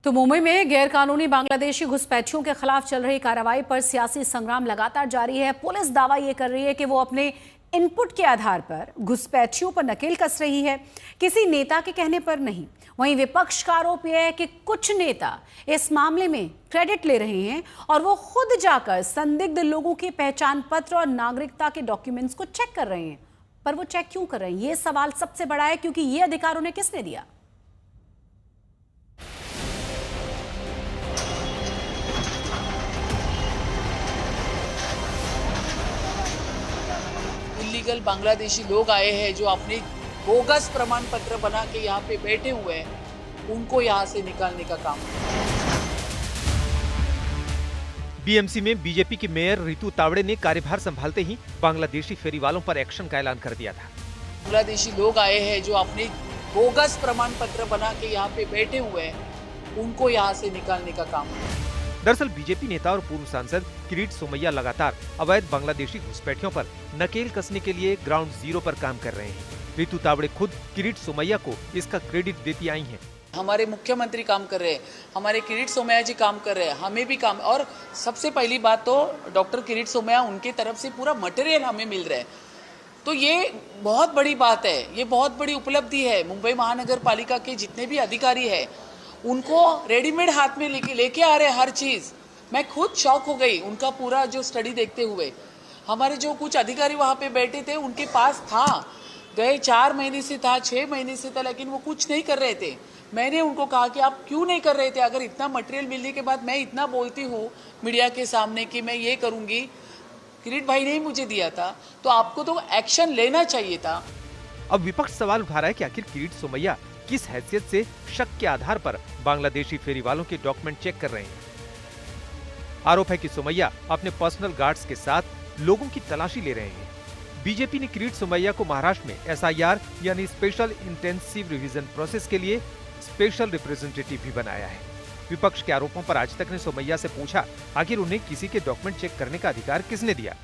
तो मुंबई में गैरकानूनी बांग्लादेशी घुसपैठियों के खिलाफ चल रही कार्रवाई पर सियासी संग्राम लगातार जारी है। पुलिस दावा ये कर रही है कि वो अपने इनपुट के आधार पर घुसपैठियों पर नकेल कस रही है, किसी नेता के कहने पर नहीं। वहीं विपक्ष का आरोप यह है कि कुछ नेता इस मामले में क्रेडिट ले रहे हैं और वो खुद जाकर संदिग्ध लोगों के पहचान पत्र और नागरिकता के डॉक्यूमेंट्स को चेक कर रहे हैं। पर वो चेक क्यों कर रहे हैं, ये सवाल सबसे बड़ा है, क्योंकि ये अधिकार उन्हें किसने दिया? इलीगल बांग्लादेशी लोग आए हैं जो अपने बोगस प्रमाण पत्र बना के यहाँ पे बैठे हुए हैं, उनको यहाँ से निकालने का काम। बीएमसी में बीजेपी की मेयर रितु तावड़े ने कार्यभार संभालते ही बांग्लादेशी फेरी वालों पर एक्शन का ऐलान कर दिया था। बांग्लादेशी लोग आए हैं जो अपने बोगस प्रमाण पत्र बना के यहाँ पे बैठे हुए हैं, उनको यहाँ से निकालने का काम। दरअसल बीजेपी नेता और पूर्व सांसद किरीट सोमैया लगातार अवैध बांग्लादेशी घुसपैठियों पर नकेल कसने के लिए ग्राउंड जीरो पर काम कर रहे हैं। रितु तावड़े खुद किरीट सोमैया को इसका क्रेडिट देती आई हैं। हमारे मुख्यमंत्री काम कर रहे हैं, हमारे किरीट सोमैया जी काम कर रहे हैं, हमें भी काम। और सबसे पहली बात तो डॉक्टर किरीट सोमैया, उनके तरफ से पूरा मटेरियल हमें मिल रहा है, तो ये बहुत बड़ी बात है, ये बहुत बड़ी उपलब्धि है। मुंबई महानगर पालिका के जितने भी अधिकारी है उनको रेडीमेड हाथ में लेके आ रहे हर चीज। मैं खुद शॉक हो गई उनका पूरा जो स्टडी देखते हुए। हमारे जो कुछ अधिकारी वहां पे बैठे थे उनके पास था, गए 4 महीने से था, 6 महीने से था, लेकिन वो कुछ नहीं कर रहे थे। मैंने उनको कहा कि आप क्यों नहीं कर रहे थे? अगर इतना मटेरियल मिलने के बाद मैं इतना बोलती हूँ मीडिया के सामने कि मैं ये करूंगी, किरीट भाई ने ही मुझे दिया था, तो आपको तो एक्शन लेना चाहिए था। अब विपक्ष सवाल उठा रहा है कि आखिर किरीट सोमैया किस हैसियत से शक के आधार पर बांग्लादेशी फेरी वालों के डॉक्यूमेंट चेक कर रहे हैं। आरोप है कि सोमैया अपने पर्सनल गार्ड्स के साथ लोगों की तलाशी ले रहे हैं। बीजेपी ने किरीट सोमैया को महाराष्ट्र में एसआईआर यानी स्पेशल इंटेंसिव रिवीजन प्रोसेस के लिए स्पेशल रिप्रेजेंटेटिव भी बनाया है। विपक्ष के आरोपों पर आज तक ने सोमैया से पूछा, आखिर उन्हें किसी के डॉक्यूमेंट चेक करने का अधिकार किसने दिया?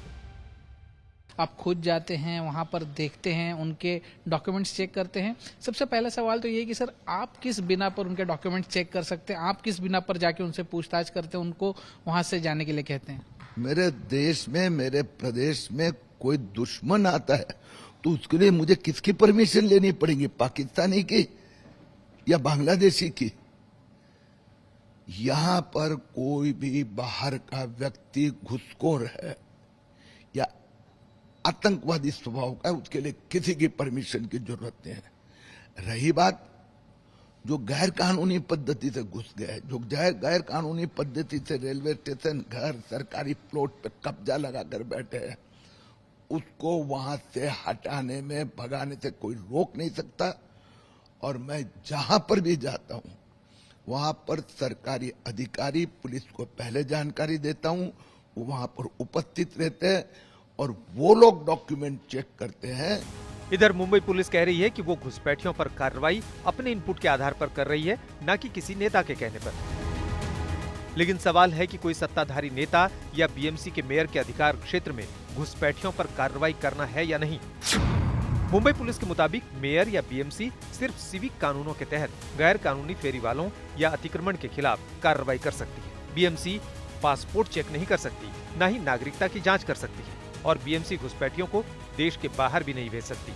आप खुद जाते हैं, वहां पर देखते हैं, उनके डॉक्यूमेंट्स चेक करते हैं। सबसे पहला सवाल तो ये है कि सर आप किस बिना पर उनके डॉक्यूमेंट्स चेक कर सकते हैं? आप किस बिना पर जाके उनसे पूछताछ करते हैं, उनको वहां से जाने के लिए कहते हैं? मेरे देश में, मेरे प्रदेश में कोई दुश्मन आता है तो उसके लिए मुझे किसकी परमिशन लेनी पड़ेगी? पाकिस्तानी की या बांग्लादेशी की? यहाँ पर कोई भी बाहर का व्यक्ति घुसखोर है या आतंकवादी स्वभाव का है, उसके लिए किसी की परमिशन की जरूरत नहीं है। रही बात जो गैर कानूनी पद्धति से घुस गए, जो गैर कानूनी पद्धति से रेलवे स्टेशन, घर, सरकारी प्लॉट पे कब्जा लगाकर बैठे हैं, उसको वहां से हटाने में, भगाने से कोई रोक नहीं सकता। और मैं जहां पर भी जाता हूं वहां पर सरकारी अधिकारी, पुलिस को पहले जानकारी देता हूं, वो वहां पर उपस्थित रहते हैं और वो लोग डॉक्यूमेंट चेक करते हैं। इधर मुंबई पुलिस कह रही है कि वो घुसपैठियों पर कार्रवाई अपने इनपुट के आधार पर कर रही है, न कि किसी नेता के कहने पर। लेकिन सवाल है कि कोई सत्ताधारी नेता या बीएमसी के मेयर के अधिकार क्षेत्र में घुसपैठियों पर कार्रवाई करना है या नहीं। मुंबई पुलिस के मुताबिक मेयर या बीएमसी सिर्फ सिविक कानूनों के तहत गैर कानूनी फेरी वालों या अतिक्रमण के खिलाफ कार्रवाई कर सकती है। बीएमसी पासपोर्ट चेक नहीं कर सकती, न ही नागरिकता की जांच कर सकती है, और बीएमसी घुसपैठियों को देश के बाहर भी नहीं भेज सकती।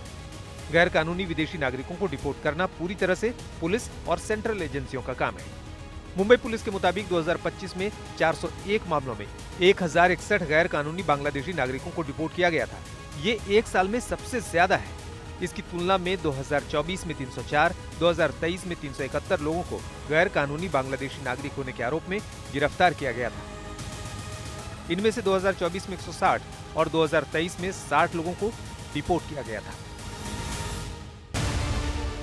गैर कानूनी विदेशी नागरिकों को डिपोर्ट करना पूरी तरह से पुलिस और सेंट्रल एजेंसियों का काम है। मुंबई पुलिस के मुताबिक 2025 में 401 मामलों में 1061 गैर कानूनी बांग्लादेशी नागरिकों को डिपोर्ट किया गया था। ये एक साल में सबसे ज्यादा है। इसकी तुलना में 2024 में 304, 2023 में 371 लोगों को गैर कानूनी बांग्लादेशी नागरिक होने के आरोप में गिरफ्तार किया गया था। इनमें से 2024 में 160 और 2023 में 60 लोगों को डिपोर्ट किया गया था।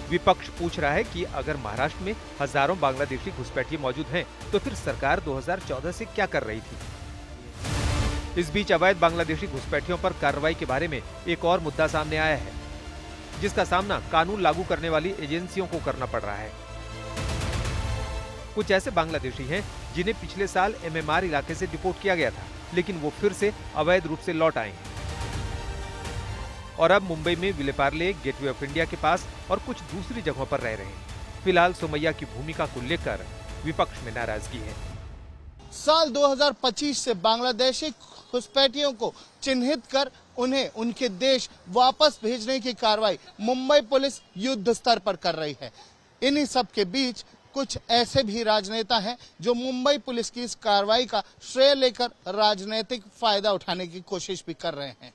विपक्ष पूछ रहा है कि अगर महाराष्ट्र में हजारों बांग्लादेशी घुसपैठिए मौजूद हैं, तो फिर सरकार 2014 से क्या कर रही थी? इस बीच अवैध बांग्लादेशी घुसपैठियों पर कार्रवाई के बारे में एक और मुद्दा सामने आया है, जिसका सामना कानून लागू करने वाली एजेंसियों को करना पड़ रहा है। कुछ ऐसे बांग्लादेशी हैं जिन्हें पिछले साल एमएमआर इलाके से डिपोर्ट किया गया था, लेकिन वो फिर से अवैध रूप से लौट आए हैं और अब मुंबई में विलेपार्ले, गेटवे ऑफ इंडिया के पास और कुछ दूसरी जगहों पर रह रहे हैं। फिलहाल सोमैया की भूमिका को लेकर विपक्ष में नाराजगी है। साल 2025 से बांग्लादेशी घुसपैठियों को चिन्हित कर उन्हें उनके देश वापस भेजने की कार्रवाई मुंबई पुलिस युद्ध स्तर पर कर रही है। इन्हीं सब के बीच कुछ ऐसे भी राजनेता हैं जो मुंबई पुलिस की इस कार्रवाई का श्रेय लेकर राजनीतिक फायदा उठाने की कोशिश भी कर रहे हैं।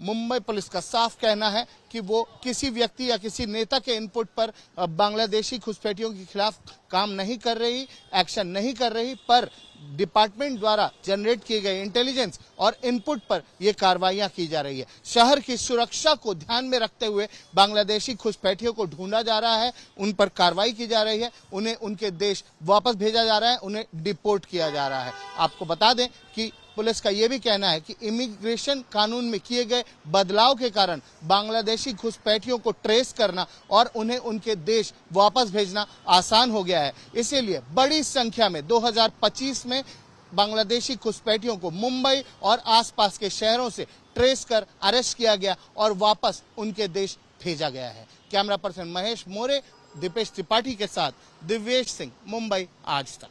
मुंबई पुलिस का साफ कहना है कि वो किसी व्यक्ति या किसी नेता के इनपुट पर बांग्लादेशी घुसपैठियों के खिलाफ काम नहीं कर रही, एक्शन नहीं कर रही, पर डिपार्टमेंट द्वारा जनरेट किए गए इंटेलिजेंस और इनपुट पर यह कार्रवाइयां की जा रही है। शहर की सुरक्षा को ध्यान में रखते हुए बांग्लादेशी घुसपैठियों को ढूंढा जा रहा है, उन पर कार्रवाई की जा रही है, उन्हें उनके देश वापस भेजा जा रहा है, उन्हें डिपोर्ट किया जा रहा है। आपको बता दें कि पुलिस का यह भी कहना है कि इमिग्रेशन कानून में किए गए बदलाव के कारण बांग्लादेशी घुसपैठियों को ट्रेस करना और उन्हें उनके देश वापस भेजना आसान हो गया है। इसीलिए बड़ी संख्या में 2025 में बांग्लादेशी घुसपैठियों को मुंबई और आसपास के शहरों से ट्रेस कर अरेस्ट किया गया और वापस उनके देश भेजा गया है। कैमरा पर्सन महेश मोरे, दीपेश त्रिपाठी के साथ दिव्येश सिंह, मुंबई आज तक।